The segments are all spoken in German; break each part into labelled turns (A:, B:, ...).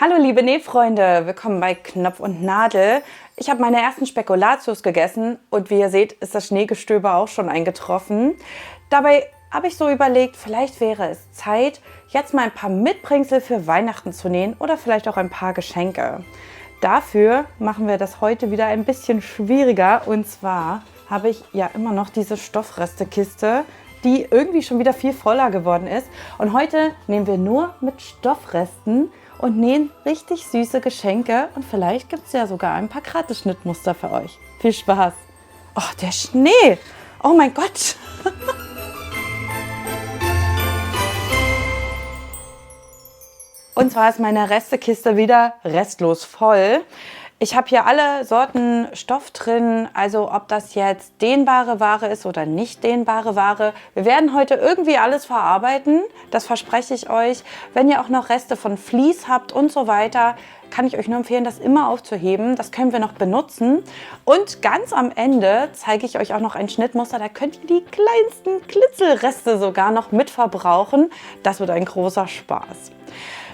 A: Hallo liebe Nähfreunde, willkommen bei Knopf und Nadel. Ich habe meine ersten Spekulatius gegessen und wie ihr seht, ist das Schneegestöber auch schon eingetroffen. Dabei habe ich so überlegt, vielleicht wäre es Zeit, jetzt mal ein paar Mitbringsel für Weihnachten zu nähen oder vielleicht auch ein paar Geschenke. Dafür machen wir das heute wieder ein bisschen schwieriger und zwar habe ich ja immer noch diese Stoffrestekiste, die irgendwie schon wieder viel voller geworden ist. Und heute nähen wir nur mit Stoffresten und nähen richtig süße Geschenke und vielleicht gibt es ja sogar ein paar Kratteschnittmuster für euch. Viel Spaß! Oh, der Schnee! Oh mein Gott! Und zwar ist meine Restekiste wieder restlos voll. Ich habe hier alle Sorten Stoff drin, also ob das jetzt dehnbare Ware ist oder nicht dehnbare Ware. Wir werden heute irgendwie alles verarbeiten, das verspreche ich euch. Wenn ihr auch noch Reste von Vlies habt und so weiter, kann ich euch nur empfehlen, das immer aufzuheben. Das können wir noch benutzen. Und ganz am Ende zeige ich euch auch noch ein Schnittmuster. Da könnt ihr die kleinsten Klitzelreste sogar noch mit verbrauchen. Das wird ein großer Spaß.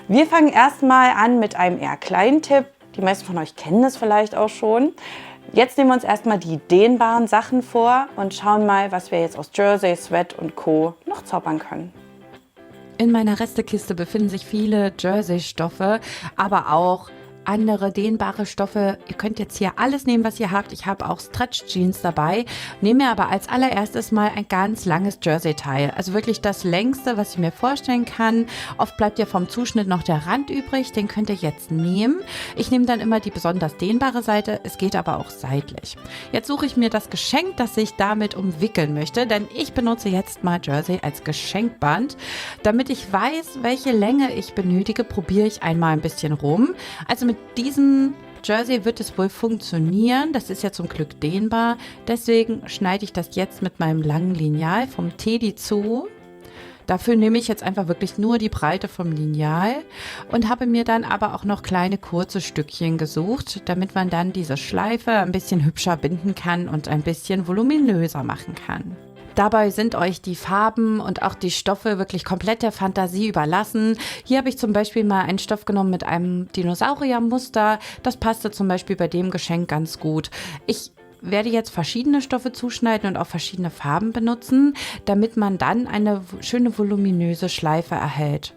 A: Wir fangen erstmal an mit einem eher kleinen Tipp. Die meisten von euch kennen es vielleicht auch schon. Jetzt nehmen wir uns erstmal die dehnbaren Sachen vor und schauen mal, was wir jetzt aus Jersey, Sweat und Co. noch zaubern können.
B: In meiner Restekiste befinden sich viele Jersey-Stoffe, aber auch andere dehnbare Stoffe. Ihr könnt jetzt hier alles nehmen, was ihr habt. Ich habe auch Stretch-Jeans dabei. Nehme mir aber als allererstes mal ein ganz langes Jersey-Teil. Also wirklich das längste, was ich mir vorstellen kann. Oft bleibt ja vom Zuschnitt noch der Rand übrig. Den könnt ihr jetzt nehmen. Ich nehme dann immer die besonders dehnbare Seite. Es geht aber auch seitlich. Jetzt suche ich mir das Geschenk, das ich damit umwickeln möchte. Denn ich benutze jetzt mal Jersey als Geschenkband. Damit ich weiß, welche Länge ich benötige, probiere ich einmal ein bisschen rum. Also mit diesem Jersey wird es wohl funktionieren. Das ist ja zum Glück dehnbar. Deswegen schneide ich das jetzt mit meinem langen Lineal vom Teddy zu. Dafür nehme ich jetzt einfach wirklich nur die Breite vom Lineal und habe mir dann aber auch noch kleine kurze Stückchen gesucht, damit man dann diese Schleife ein bisschen hübscher binden kann und ein bisschen voluminöser machen kann. Dabei sind euch die Farben und auch die Stoffe wirklich komplett der Fantasie überlassen. Hier habe ich zum Beispiel mal einen Stoff genommen mit einem Dinosauriermuster. Das passte zum Beispiel bei dem Geschenk ganz gut. Ich werde jetzt verschiedene Stoffe zuschneiden und auch verschiedene Farben benutzen, damit man dann eine schöne voluminöse Schleife erhält.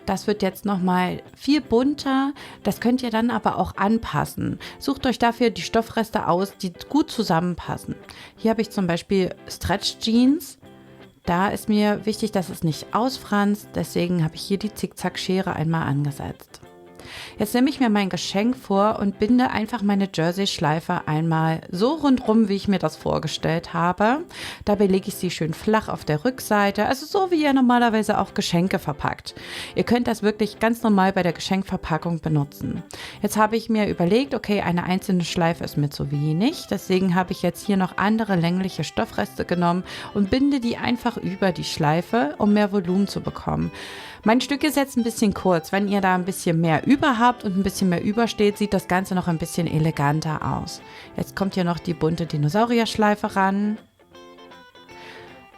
B: Das wird jetzt nochmal viel bunter, das könnt ihr dann aber auch anpassen. Sucht euch dafür die Stoffreste aus, die gut zusammenpassen. Hier habe ich zum Beispiel Stretch Jeans. Da ist mir wichtig, dass es nicht ausfranst, deswegen habe ich hier die Zickzackschere einmal angesetzt. Jetzt nehme ich mir mein Geschenk vor und binde einfach meine Jersey-Schleife einmal so rundrum, wie ich mir das vorgestellt habe. Dabei lege ich sie schön flach auf der Rückseite, also so wie ihr normalerweise auch Geschenke verpackt. Ihr könnt das wirklich ganz normal bei der Geschenkverpackung benutzen. Jetzt habe ich mir überlegt, okay, eine einzelne Schleife ist mir zu wenig, deswegen habe ich jetzt hier noch andere längliche Stoffreste genommen und binde die einfach über die Schleife, um mehr Volumen zu bekommen. Mein Stück ist jetzt ein bisschen kurz. Wenn ihr da ein bisschen mehr über habt und ein bisschen mehr übersteht, sieht das Ganze noch ein bisschen eleganter aus. Jetzt kommt hier noch die bunte Dinosaurierschleife ran.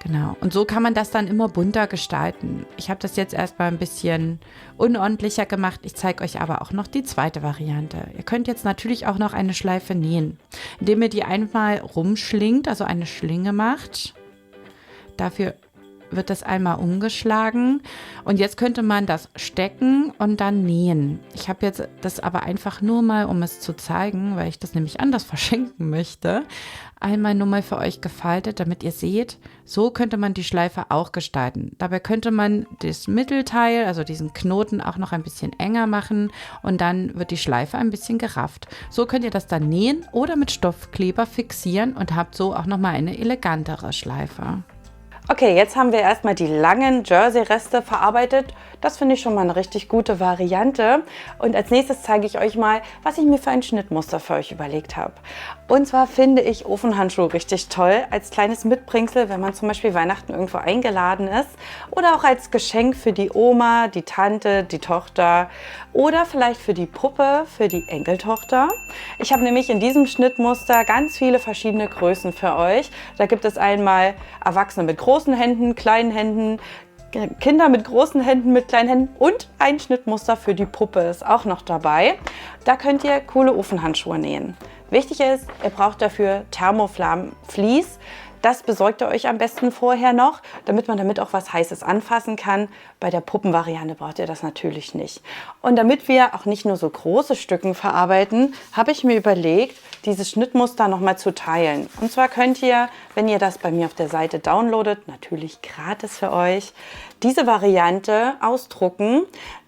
B: Genau, und so kann man das dann immer bunter gestalten. Ich habe das jetzt erstmal ein bisschen unordentlicher gemacht. Ich zeige euch aber auch noch die zweite Variante. Ihr könnt jetzt natürlich auch noch eine Schleife nähen, indem ihr die einmal rumschlingt, also eine Schlinge macht. Dafür wird das einmal umgeschlagen und jetzt könnte man das stecken und dann nähen. Ich habe jetzt das aber einfach nur mal, um es zu zeigen, weil ich das nämlich anders verschenken möchte, einmal nur mal für euch gefaltet, damit ihr seht, so könnte man die Schleife auch gestalten. Dabei könnte man das Mittelteil, also diesen Knoten, auch noch ein bisschen enger machen und dann wird die Schleife ein bisschen gerafft. So könnt ihr das dann nähen oder mit Stoffkleber fixieren und habt so auch nochmal eine elegantere Schleife.
A: Okay, jetzt haben wir erstmal die langen Jersey-Reste verarbeitet. Das finde ich schon mal eine richtig gute Variante. Und als nächstes zeige ich euch mal, was ich mir für ein Schnittmuster für euch überlegt habe. Und zwar finde ich Ofenhandschuhe richtig toll als kleines Mitbringsel, wenn man zum Beispiel Weihnachten irgendwo eingeladen ist. Oder auch als Geschenk für die Oma, die Tante, die Tochter oder vielleicht für die Puppe, für die Enkeltochter. Ich habe nämlich in diesem Schnittmuster ganz viele verschiedene Größen für euch. Da gibt es einmal Erwachsene mit großen Händen, kleinen Händen, Kinder mit großen Händen, mit kleinen Händen und ein Schnittmuster für die Puppe ist auch noch dabei. Da könnt ihr coole Ofenhandschuhe nähen. Wichtig ist, ihr braucht dafür Thermoflamm-Vlies. Das besorgt ihr euch am besten vorher noch, damit man damit auch was Heißes anfassen kann. Bei der Puppenvariante braucht ihr das natürlich nicht. Und damit wir auch nicht nur so große Stücken verarbeiten, habe ich mir überlegt, dieses Schnittmuster nochmal zu teilen. Und zwar könnt ihr, wenn ihr das bei mir auf der Seite downloadet, natürlich gratis für euch, diese Variante ausdrucken.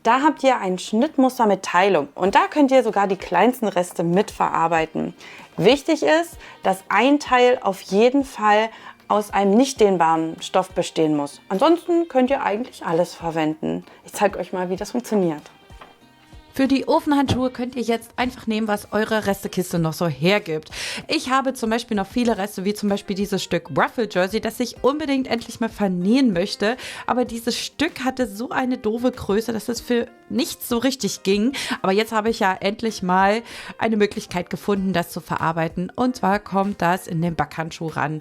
A: Da habt ihr ein Schnittmuster mit Teilung und da könnt ihr sogar die kleinsten Reste mitverarbeiten. Wichtig ist, dass ein Teil auf jeden Fall aus einem nicht dehnbaren Stoff bestehen muss. Ansonsten könnt ihr eigentlich alles verwenden. Ich zeige euch mal, wie das funktioniert.
B: Für die Ofenhandschuhe könnt ihr jetzt einfach nehmen, was eure Restekiste noch so hergibt. Ich habe zum Beispiel noch viele Reste, wie zum Beispiel dieses Stück Ruffle Jersey, das ich unbedingt endlich mal vernähen möchte. Aber dieses Stück hatte so eine doofe Größe, dass es für nichts so richtig ging. Aber jetzt habe ich ja endlich mal eine Möglichkeit gefunden, das zu verarbeiten. Und zwar kommt das in den Backhandschuh ran.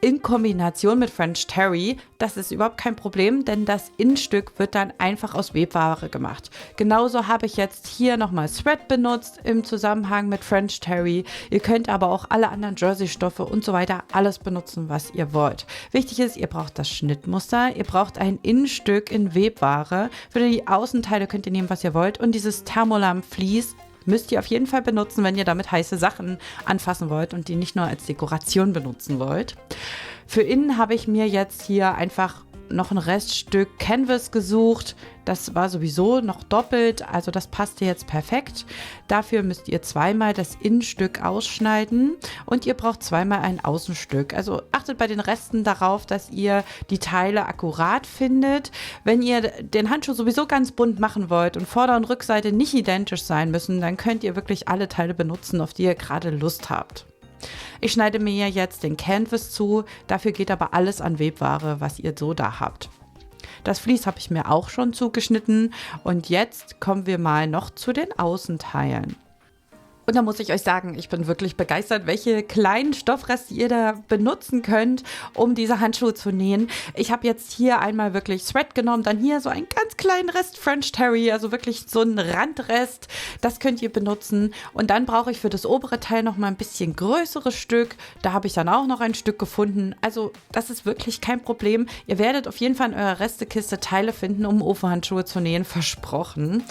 B: In Kombination mit French Terry, das ist überhaupt kein Problem, denn das Innenstück wird dann einfach aus Webware gemacht. Genauso habe ich jetzt hier nochmal Thread benutzt im Zusammenhang mit French Terry. Ihr könnt aber auch alle anderen Jersey-Stoffe und so weiter alles benutzen, was ihr wollt. Wichtig ist, ihr braucht das Schnittmuster, ihr braucht ein Innenstück in Webware. Für die Außenteile könnt ihr nehmen, was ihr wollt und dieses Thermolam Vlies müsst ihr auf jeden Fall benutzen, wenn ihr damit heiße Sachen anfassen wollt und die nicht nur als Dekoration benutzen wollt. Für innen habe ich mir jetzt hier einfach noch ein Reststück Canvas gesucht. Das war sowieso noch doppelt, also das passte jetzt perfekt. Dafür müsst ihr zweimal das Innenstück ausschneiden und ihr braucht zweimal ein Außenstück. Also achtet bei den Resten darauf, dass ihr die Teile akkurat findet. Wenn ihr den Handschuh sowieso ganz bunt machen wollt und Vorder- und Rückseite nicht identisch sein müssen, dann könnt ihr wirklich alle Teile benutzen, auf die ihr gerade Lust habt. Ich schneide mir jetzt den Canvas zu, dafür geht aber alles an Webware, was ihr so da habt. Das Vlies habe ich mir auch schon zugeschnitten und jetzt kommen wir mal noch zu den Außenteilen. Und da muss ich euch sagen, ich bin wirklich begeistert, welche kleinen Stoffreste ihr da benutzen könnt, um diese Handschuhe zu nähen. Ich habe jetzt hier einmal wirklich Thread genommen, dann hier so einen ganz kleinen Rest French Terry, also wirklich so einen Randrest. Das könnt ihr benutzen. Und dann brauche ich für das obere Teil noch mal ein bisschen größeres Stück. Da habe ich dann auch noch ein Stück gefunden. Also das ist wirklich kein Problem. Ihr werdet auf jeden Fall in eurer Restekiste Teile finden, um Ofenhandschuhe zu nähen, versprochen.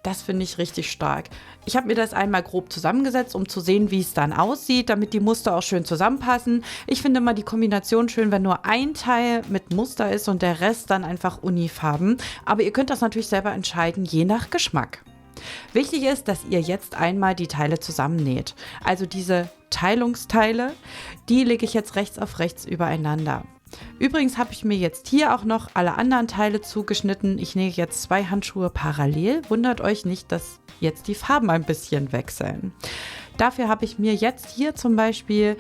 B: Das finde ich richtig stark. Ich habe mir das einmal grob zusammengesetzt, um zu sehen, wie es dann aussieht, damit die Muster auch schön zusammenpassen. Ich finde immer die Kombination schön, wenn nur ein Teil mit Muster ist und der Rest dann einfach Unifarben. Aber ihr könnt das natürlich selber entscheiden, je nach Geschmack. Wichtig ist, dass ihr jetzt einmal die Teile zusammennäht. Also diese Teilungsteile, die lege ich jetzt rechts auf rechts übereinander. Übrigens habe ich mir jetzt hier auch noch alle anderen Teile zugeschnitten. Ich nähe jetzt 2 Handschuhe parallel. Wundert euch nicht, dass jetzt die Farben ein bisschen wechseln. Dafür habe ich mir jetzt hier zum Beispiel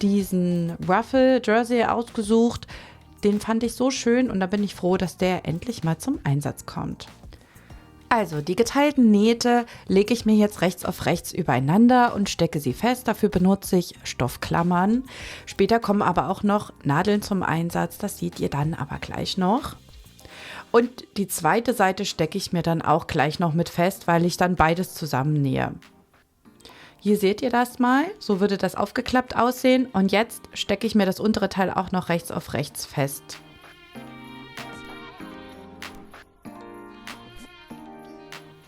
B: diesen Ruffle Jersey ausgesucht. Den fand ich so schön und da bin ich froh, dass der endlich mal zum Einsatz kommt. Also, die geteilten Nähte lege ich mir jetzt rechts auf rechts übereinander und stecke sie fest. Dafür benutze ich Stoffklammern. Später kommen aber auch noch Nadeln zum Einsatz. Das seht ihr dann aber gleich noch. Und die zweite Seite stecke ich mir dann auch gleich noch mit fest, weil ich dann beides zusammennähe. Hier seht ihr das mal. So würde das aufgeklappt aussehen. Und jetzt stecke ich mir das untere Teil auch noch rechts auf rechts fest.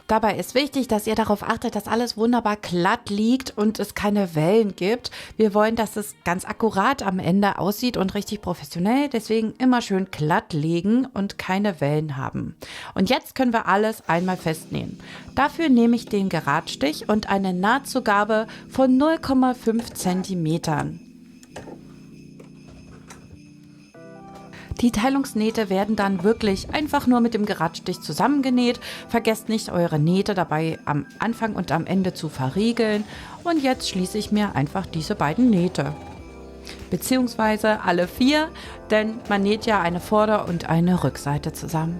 B: Dabei ist wichtig, dass ihr darauf achtet, dass alles wunderbar glatt liegt und es keine Wellen gibt. Wir wollen, dass es ganz akkurat am Ende aussieht und richtig professionell. Deswegen immer schön glatt legen und keine Wellen haben. Und jetzt können wir alles einmal festnähen. Dafür nehme ich den Geradstich und eine Nahtzugabe von 0,5 cm. Die Teilungsnähte werden dann wirklich einfach nur mit dem Geradstich zusammengenäht. Vergesst nicht, eure Nähte dabei am Anfang und am Ende zu verriegeln. Und jetzt schließe ich mir einfach diese beiden Nähte. Beziehungsweise alle 4, denn man näht ja eine Vorder- und eine Rückseite zusammen.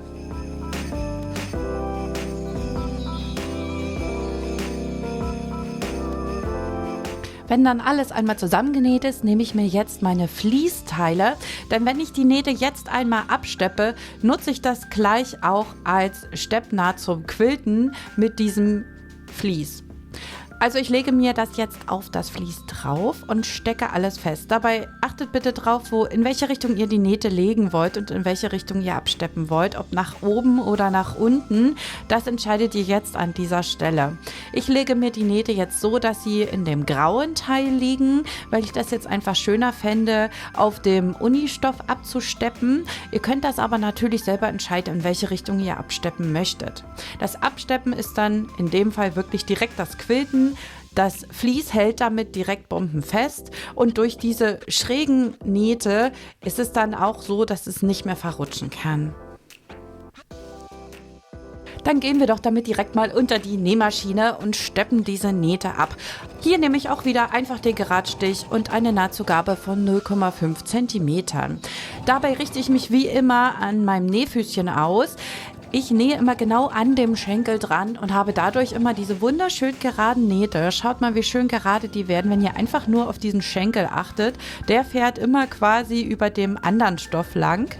B: Wenn dann alles einmal zusammengenäht ist, nehme ich mir jetzt meine Fließteile, denn wenn ich die Nähte jetzt einmal absteppe, nutze ich das gleich auch als Steppnaht zum Quilten mit diesem Vlies. Also ich lege mir das jetzt auf das Vlies drauf und stecke alles fest. Dabei achtet bitte drauf, in welche Richtung ihr die Nähte legen wollt und in welche Richtung ihr absteppen wollt, ob nach oben oder nach unten. Das entscheidet ihr jetzt an dieser Stelle. Ich lege mir die Nähte jetzt so, dass sie in dem grauen Teil liegen, weil ich das jetzt einfach schöner fände, auf dem Unistoff abzusteppen. Ihr könnt das aber natürlich selber entscheiden, in welche Richtung ihr absteppen möchtet. Das Absteppen ist dann in dem Fall wirklich direkt das Quilten. Das Vlies hält damit direkt bombenfest und durch diese schrägen Nähte ist es dann auch so, dass es nicht mehr verrutschen kann. Dann gehen wir doch damit direkt mal unter die Nähmaschine und steppen diese Nähte ab. Hier nehme ich auch wieder einfach den Geradstich und eine Nahtzugabe von 0,5 cm. Dabei richte ich mich wie immer an meinem Nähfüßchen aus. Ich nähe immer genau an dem Schenkel dran und habe dadurch immer diese wunderschön geraden Nähte. Schaut mal, wie schön gerade die werden, wenn ihr einfach nur auf diesen Schenkel achtet. Der fährt immer quasi über dem anderen Stoff lang.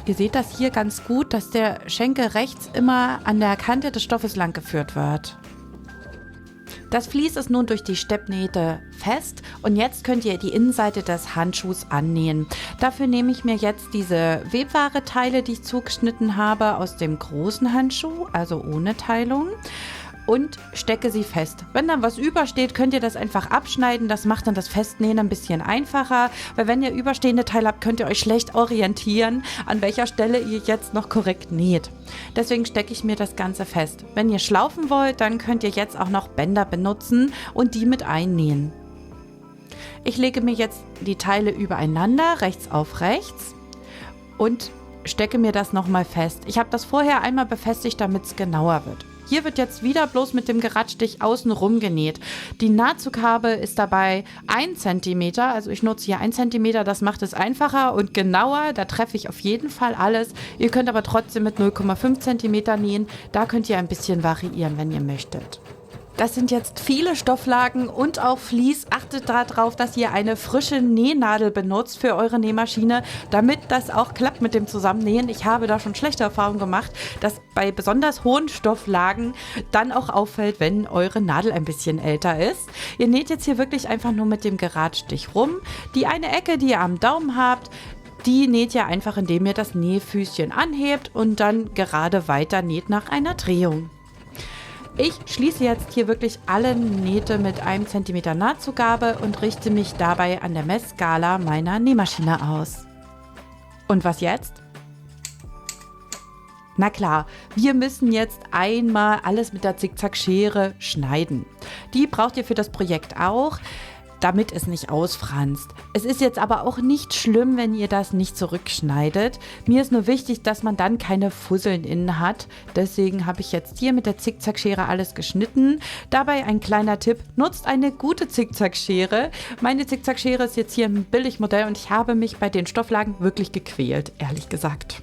B: Ihr seht das hier ganz gut, dass der Schenkel rechts immer an der Kante des Stoffes lang geführt wird. Das Vlies ist nun durch die Steppnähte fest und jetzt könnt ihr die Innenseite des Handschuhs annähen. Dafür nehme ich mir jetzt diese Webware-Teile, die ich zugeschnitten habe, aus dem großen Handschuh, also ohne Teilung, und stecke sie fest. Wenn dann was übersteht, könnt ihr das einfach abschneiden. Das macht dann das Festnähen ein bisschen einfacher, weil wenn ihr überstehende Teile habt, könnt ihr euch schlecht orientieren, an welcher Stelle ihr jetzt noch korrekt näht. Deswegen stecke ich mir das Ganze fest. Wenn ihr schlaufen wollt, dann könnt ihr jetzt auch noch Bänder benutzen und die mit einnähen. Ich lege mir jetzt die Teile übereinander, rechts auf rechts, und stecke mir das nochmal fest. Ich habe das vorher einmal befestigt, damit es genauer wird. Hier wird jetzt wieder bloß mit dem Geradstich außen rum genäht. Die Nahtzugabe ist dabei 1 cm, also ich nutze hier 1 cm, das macht es einfacher und genauer, da treffe ich auf jeden Fall alles. Ihr könnt aber trotzdem mit 0,5 cm nähen, da könnt ihr ein bisschen variieren, wenn ihr möchtet. Das sind jetzt viele Stofflagen und auch Vlies. Achtet darauf, dass ihr eine frische Nähnadel benutzt für eure Nähmaschine, damit das auch klappt mit dem Zusammennähen. Ich habe da schon schlechte Erfahrungen gemacht, dass bei besonders hohen Stofflagen dann auch auffällt, wenn eure Nadel ein bisschen älter ist. Ihr näht jetzt hier wirklich einfach nur mit dem Geradstich rum. Die eine Ecke, die ihr am Daumen habt, die näht ihr einfach, indem ihr das Nähfüßchen anhebt und dann gerade weiter näht nach einer Drehung. Ich schließe jetzt hier wirklich alle Nähte mit 1 cm Nahtzugabe und richte mich dabei an der Messskala meiner Nähmaschine aus. Und was jetzt? Na klar, wir müssen jetzt einmal alles mit der Zickzackschere schneiden. Die braucht ihr für das Projekt auch, damit es nicht ausfranst. Es ist jetzt aber auch nicht schlimm, wenn ihr das nicht zurückschneidet. Mir ist nur wichtig, dass man dann keine Fusseln innen hat. Deswegen habe ich jetzt hier mit der Zickzackschere alles geschnitten. Dabei ein kleiner Tipp, nutzt eine gute Zickzackschere. Meine Zickzackschere ist jetzt hier ein Billigmodell und ich habe mich bei den Stofflagen wirklich gequält, ehrlich gesagt.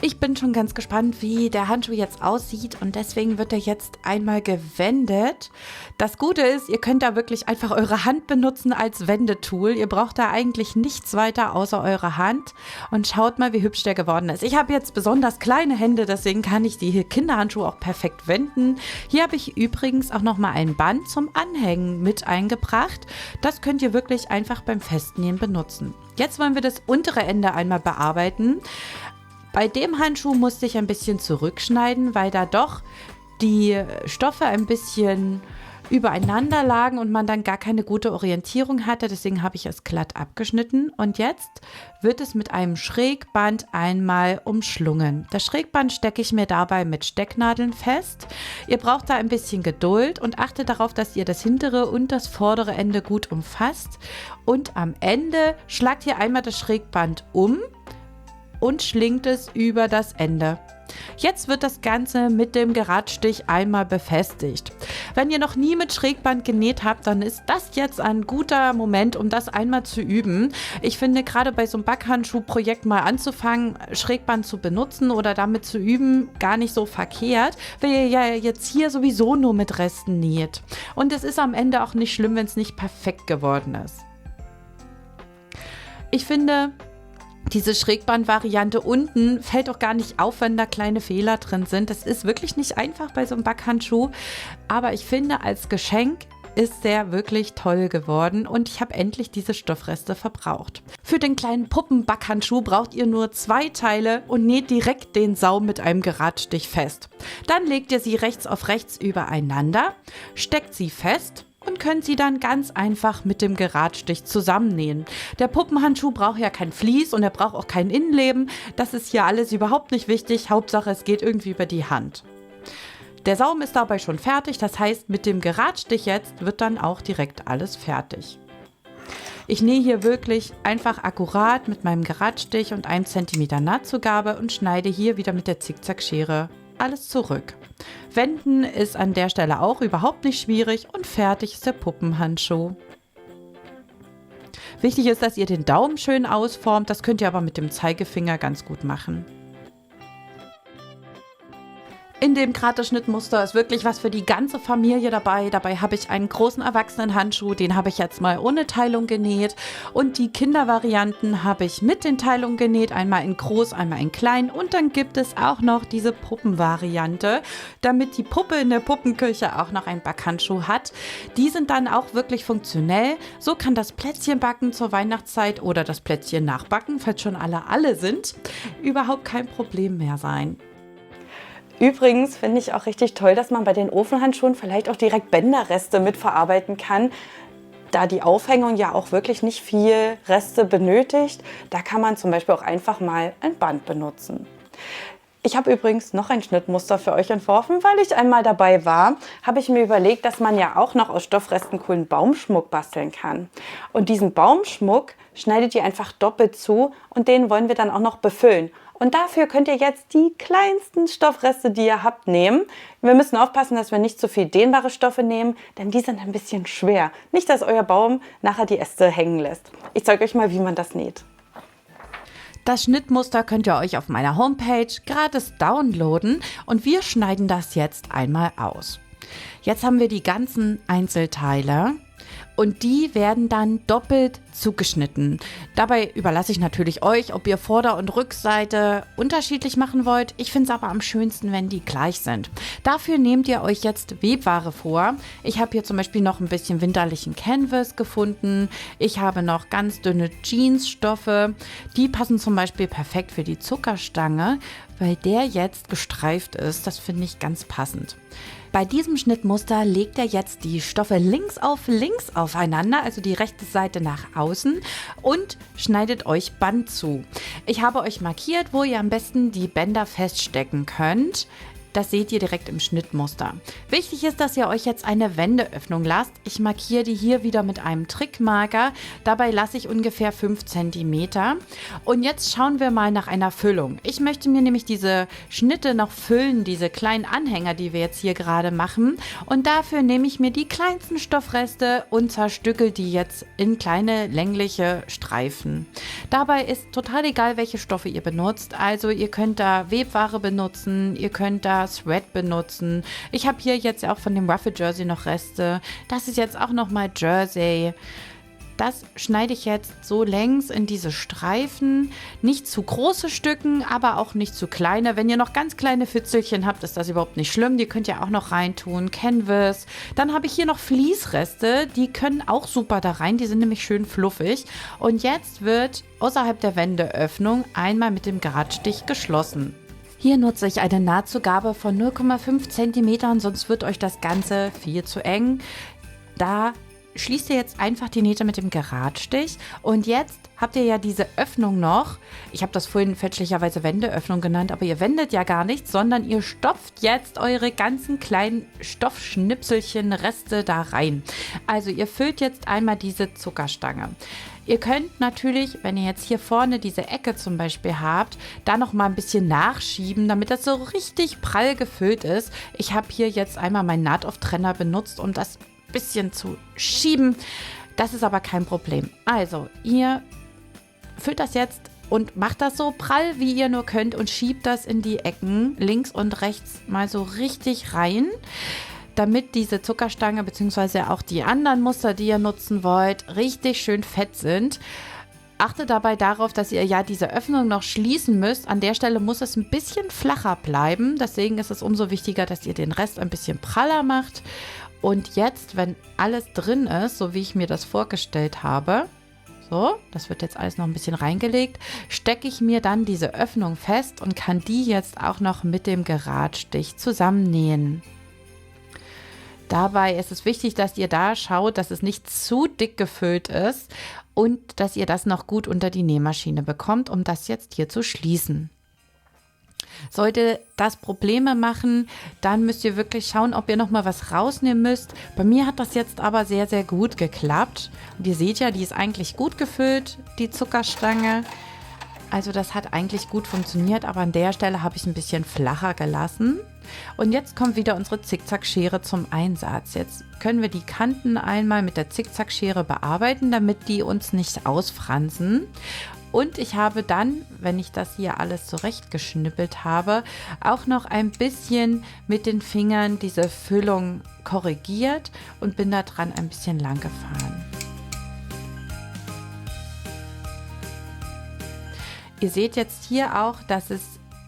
B: Ich bin schon ganz gespannt, wie der Handschuh jetzt aussieht und deswegen wird er jetzt einmal gewendet. Das Gute ist, ihr könnt da wirklich einfach eure Hand benutzen als Wendetool. Ihr braucht da eigentlich nichts weiter außer eure Hand und schaut mal, wie hübsch der geworden ist. Ich habe jetzt besonders kleine Hände, deswegen kann ich die Kinderhandschuhe auch perfekt wenden. Hier habe ich übrigens auch nochmal ein Band zum Anhängen mit eingebracht. Das könnt ihr wirklich einfach beim Festnähen benutzen. Jetzt wollen wir das untere Ende einmal bearbeiten. Bei dem Handschuh musste ich ein bisschen zurückschneiden, weil da doch die Stoffe ein bisschen übereinander lagen und man dann gar keine gute Orientierung hatte. Deswegen habe ich es glatt abgeschnitten. Und jetzt wird es mit einem Schrägband einmal umschlungen. Das Schrägband stecke ich mir dabei mit Stecknadeln fest. Ihr braucht da ein bisschen Geduld und achtet darauf, dass ihr das hintere und das vordere Ende gut umfasst. Und am Ende schlagt ihr einmal das Schrägband um und schlingt es über das Ende. Jetzt wird das Ganze mit dem Geradstich einmal befestigt. Wenn ihr noch nie mit Schrägband genäht habt, dann ist das jetzt ein guter Moment, um das einmal zu üben. Ich finde, gerade bei so einem Backhandschuhprojekt mal anzufangen, Schrägband zu benutzen oder damit zu üben, gar nicht so verkehrt, weil ihr ja jetzt hier sowieso nur mit Resten näht. Und es ist am Ende auch nicht schlimm, wenn es nicht perfekt geworden ist. Ich finde, diese Schrägband-Variante unten fällt auch gar nicht auf, wenn da kleine Fehler drin sind. Das ist wirklich nicht einfach bei so einem Backhandschuh. Aber ich finde, als Geschenk ist der wirklich toll geworden und ich habe endlich diese Stoffreste verbraucht. Für den kleinen Puppen-Backhandschuh braucht ihr nur 2 Teile und näht direkt den Saum mit einem Geradstich fest. Dann legt ihr sie rechts auf rechts übereinander, steckt sie fest und könnt sie dann ganz einfach mit dem Geradstich zusammennähen. Der Puppenhandschuh braucht ja kein Vlies und er braucht auch kein Innenleben. Das ist hier alles überhaupt nicht wichtig. Hauptsache, es geht irgendwie über die Hand. Der Saum ist dabei schon fertig. Das heißt, mit dem Geradstich jetzt wird dann auch direkt alles fertig. Ich nähe hier wirklich einfach akkurat mit meinem Geradstich und 1 cm Nahtzugabe und schneide hier wieder mit der Zickzackschere alles zurück. Wenden ist an der Stelle auch überhaupt nicht schwierig und fertig ist der Puppenhandschuh. Wichtig ist, dass ihr den Daumen schön ausformt, das könnt ihr aber mit dem Zeigefinger ganz gut machen. In dem Kraterschnittmuster ist wirklich was für die ganze Familie dabei. Dabei habe ich einen großen Erwachsenenhandschuh, den habe ich jetzt mal ohne Teilung genäht. Und die Kindervarianten habe ich mit den Teilungen genäht, einmal in groß, einmal in klein. Und dann gibt es auch noch diese Puppenvariante, damit die Puppe in der Puppenküche auch noch einen Backhandschuh hat. Die sind dann auch wirklich funktionell. So kann das Plätzchenbacken zur Weihnachtszeit oder das Plätzchen nachbacken, falls schon alle sind, überhaupt kein Problem mehr sein.
A: Übrigens finde ich auch richtig toll, dass man bei den Ofenhandschuhen vielleicht auch direkt Bänderreste mitverarbeiten kann, da die Aufhängung ja auch wirklich nicht viel Reste benötigt. Da kann man zum Beispiel auch einfach mal ein Band benutzen. Ich habe übrigens noch ein Schnittmuster für euch entworfen, weil ich einmal dabei war, habe ich mir überlegt, dass man ja auch noch aus Stoffresten coolen Baumschmuck basteln kann. Und diesen Baumschmuck schneidet ihr einfach doppelt zu und den wollen wir dann auch noch befüllen. Und dafür könnt ihr jetzt die kleinsten Stoffreste, die ihr habt, nehmen. Wir müssen aufpassen, dass wir nicht zu viel dehnbare Stoffe nehmen, denn die sind ein bisschen schwer. Nicht, dass euer Baum nachher die Äste hängen lässt. Ich zeige euch mal, wie man das näht.
B: Das Schnittmuster könnt ihr euch auf meiner Homepage gratis downloaden und wir schneiden das jetzt einmal aus. Jetzt haben wir die ganzen Einzelteile. Und die werden dann doppelt zugeschnitten. Dabei überlasse ich natürlich euch, ob ihr Vorder- und Rückseite unterschiedlich machen wollt. Ich finde es aber am schönsten, wenn die gleich sind. Dafür nehmt ihr euch jetzt Webware vor. Ich habe hier zum Beispiel noch ein bisschen winterlichen Canvas gefunden. Ich habe noch ganz dünne Jeansstoffe. Die passen zum Beispiel perfekt für die Zuckerstange, weil der jetzt gestreift ist. Das finde ich ganz passend. Bei diesem Schnittmuster legt ihr jetzt die Stoffe links aufeinander, also die rechte Seite nach außen und schneidet euch Band zu. Ich habe euch markiert, wo ihr am besten die Bänder feststecken könnt. Das seht ihr direkt im Schnittmuster. Wichtig ist, dass ihr euch jetzt eine Wendeöffnung lasst. Ich markiere die hier wieder mit einem Trickmarker. Dabei lasse ich ungefähr 5 cm. Und jetzt schauen wir mal nach einer Füllung. Ich möchte mir nämlich diese Schnitte noch füllen, diese kleinen Anhänger, die wir jetzt hier gerade machen. Und dafür nehme ich mir die kleinsten Stoffreste und zerstückel die jetzt in kleine längliche Streifen. Dabei ist total egal, welche Stoffe ihr benutzt. Also ihr könnt da Webware benutzen, ihr könnt da Thread benutzen. Ich habe hier jetzt auch von dem Ruffle Jersey noch Reste. Das ist jetzt auch nochmal Jersey. Das schneide ich jetzt so längs in diese Streifen. Nicht zu große Stücken, aber auch nicht zu kleine. Wenn ihr noch ganz kleine Fitzelchen habt, ist das überhaupt nicht schlimm. Die könnt ihr auch noch reintun. Canvas. Dann habe ich hier noch Fließreste. Die können auch super da rein. Die sind nämlich schön fluffig. Und jetzt wird außerhalb der Wendeöffnung einmal mit dem Geradstich geschlossen. Hier nutze ich eine Nahtzugabe von 0,5 cm, sonst wird euch das Ganze viel zu eng. Da schließt ihr jetzt einfach die Nähte mit dem Geradstich und jetzt habt ihr ja diese Öffnung noch. Ich habe das vorhin fälschlicherweise Wendeöffnung genannt, aber ihr wendet ja gar nichts, sondern ihr stopft jetzt eure ganzen kleinen Stoffschnipselchen, Reste da rein. Also ihr füllt jetzt einmal diese Zuckerstange. Ihr könnt natürlich, wenn ihr jetzt hier vorne diese Ecke zum Beispiel habt, da noch mal ein bisschen nachschieben, damit das so richtig prall gefüllt ist. Ich habe hier jetzt einmal meinen Nahtoff-Trenner benutzt, um das ein bisschen zu schieben. Das ist aber kein Problem. Also, ihr füllt das jetzt und macht das so prall, wie ihr nur könnt und schiebt das in die Ecken links und rechts mal so richtig rein, damit diese Zuckerstange bzw. auch die anderen Muster, die ihr nutzen wollt, richtig schön fett sind. Achtet dabei darauf, dass ihr ja diese Öffnung noch schließen müsst. An der Stelle muss es ein bisschen flacher bleiben. Deswegen ist es umso wichtiger, dass ihr den Rest ein bisschen praller macht. Und jetzt, wenn alles drin ist, so wie ich mir das vorgestellt habe, so, das wird jetzt alles noch ein bisschen reingelegt, stecke ich mir dann diese Öffnung fest und kann die jetzt auch noch mit dem Geradstich zusammennähen. Dabei ist es wichtig, dass ihr da schaut, dass es nicht zu dick gefüllt ist und dass ihr das noch gut unter die Nähmaschine bekommt, um das jetzt hier zu schließen. Sollte das Probleme machen, dann müsst ihr wirklich schauen, ob ihr noch mal was rausnehmen müsst. Bei mir hat das jetzt aber sehr, sehr gut geklappt. Und ihr seht ja, die ist eigentlich gut gefüllt, die Zuckerstange. Also das hat eigentlich gut funktioniert, aber an der Stelle habe ich es ein bisschen flacher gelassen. Und jetzt kommt wieder unsere Zickzackschere zum Einsatz. Jetzt können wir die Kanten einmal mit der Zickzackschere bearbeiten, damit die uns nicht ausfransen. Und ich habe dann, wenn ich das hier alles zurechtgeschnippelt habe, auch noch ein bisschen mit den Fingern diese Füllung korrigiert und bin da dran ein bisschen lang gefahren. Ihr seht jetzt hier auch, dass es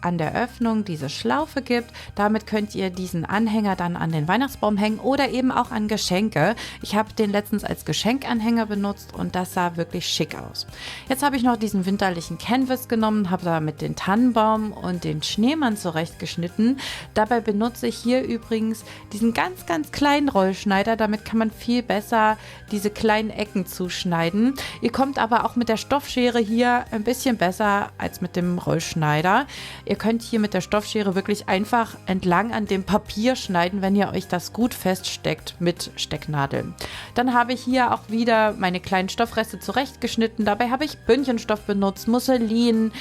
B: an der Öffnung diese Schlaufe gibt. Damit könnt ihr diesen Anhänger dann an den Weihnachtsbaum hängen oder eben auch an Geschenke. Ich habe den letztens als Geschenkanhänger benutzt und das sah wirklich schick aus. Jetzt habe ich noch diesen winterlichen Canvas genommen, habe damit den Tannenbaum und den Schneemann zurechtgeschnitten. Dabei benutze ich hier übrigens diesen ganz, ganz kleinen Rollschneider. Damit kann man viel besser diese kleinen Ecken zuschneiden. Ihr kommt aber auch mit der Stoffschere hier ein bisschen besser als mit dem Rollschneider. Ihr könnt hier mit der Stoffschere wirklich einfach entlang an dem Papier schneiden, wenn ihr euch das gut feststeckt mit Stecknadeln. Dann habe ich hier auch wieder meine kleinen Stoffreste zurechtgeschnitten. Dabei habe ich Bündchenstoff benutzt, Musselin.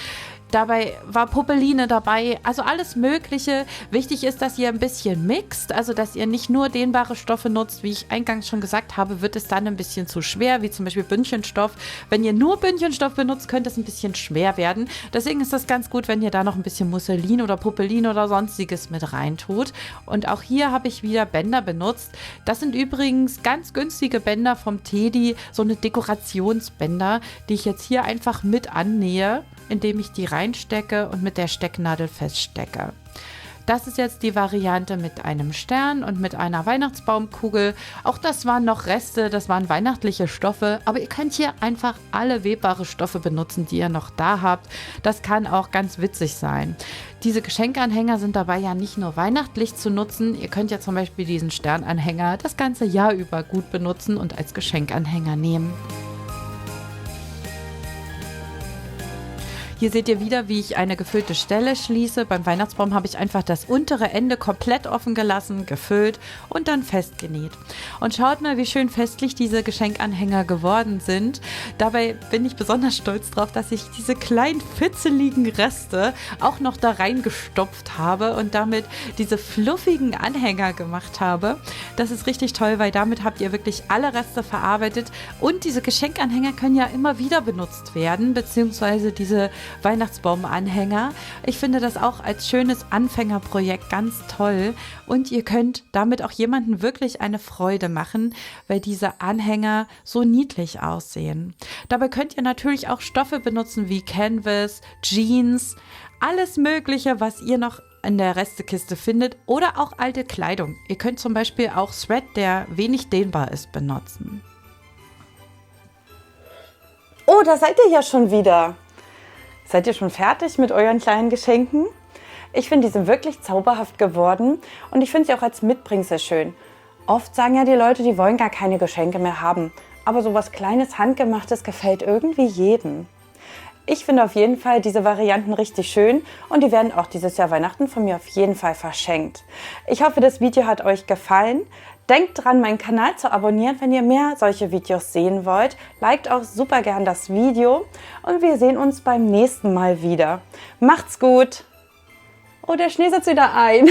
B: Dabei war Popeline dabei, also alles Mögliche. Wichtig ist, dass ihr ein bisschen mixt, also dass ihr nicht nur dehnbare Stoffe nutzt. Wie ich eingangs schon gesagt habe, wird es dann ein bisschen zu schwer, wie zum Beispiel Bündchenstoff. Wenn ihr nur Bündchenstoff benutzt, könnte es ein bisschen schwer werden. Deswegen ist das ganz gut, wenn ihr da noch ein bisschen Musselin oder Popeline oder sonstiges mit reintut. Und auch hier habe ich wieder Bänder benutzt. Das sind übrigens ganz günstige Bänder vom Teddy, so eine Dekorationsbänder, die ich jetzt hier einfach mit annähe, indem ich die reinstecke und mit der Stecknadel feststecke. Das ist jetzt die Variante mit einem Stern und mit einer Weihnachtsbaumkugel. Auch das waren noch Reste, das waren weihnachtliche Stoffe, aber ihr könnt hier einfach alle webbare Stoffe benutzen, die ihr noch da habt. Das kann auch ganz witzig sein. Diese Geschenkanhänger sind dabei ja nicht nur weihnachtlich zu nutzen. Ihr könnt ja zum Beispiel diesen Sternanhänger das ganze Jahr über gut benutzen und als Geschenkanhänger nehmen. Hier seht ihr wieder, wie ich eine gefüllte Stelle schließe. Beim Weihnachtsbaum habe ich einfach das untere Ende komplett offen gelassen, gefüllt und dann festgenäht. Und schaut mal, wie schön festlich diese Geschenkanhänger geworden sind. Dabei bin ich besonders stolz drauf, dass ich diese kleinen fitzeligen Reste auch noch da reingestopft habe und damit diese fluffigen Anhänger gemacht habe. Das ist richtig toll, weil damit habt ihr wirklich alle Reste verarbeitet und diese Geschenkanhänger können ja immer wieder benutzt werden, beziehungsweise diese Weihnachtsbaumanhänger. Ich finde das auch als schönes Anfängerprojekt ganz toll und ihr könnt damit auch jemandem wirklich eine Freude machen, weil diese Anhänger so niedlich aussehen. Dabei könnt ihr natürlich auch Stoffe benutzen wie Canvas, Jeans, alles Mögliche, was ihr noch in der Restekiste findet oder auch alte Kleidung. Ihr könnt zum Beispiel auch Thread, der wenig dehnbar ist, benutzen.
A: Oh, da seid ihr ja schon wieder. Seid ihr schon fertig mit euren kleinen Geschenken? Ich finde, die sind wirklich zauberhaft geworden und ich finde sie auch als Mitbringsel schön. Oft sagen ja die Leute, die wollen gar keine Geschenke mehr haben. Aber so was Kleines, Handgemachtes gefällt irgendwie jedem. Ich finde auf jeden Fall diese Varianten richtig schön und die werden auch dieses Jahr Weihnachten von mir auf jeden Fall verschenkt. Ich hoffe, das Video hat euch gefallen. Denkt dran, meinen Kanal zu abonnieren, wenn ihr mehr solche Videos sehen wollt. Liked auch super gern das Video und wir sehen uns beim nächsten Mal wieder. Macht's gut! Oh, der Schnee setzt wieder ein.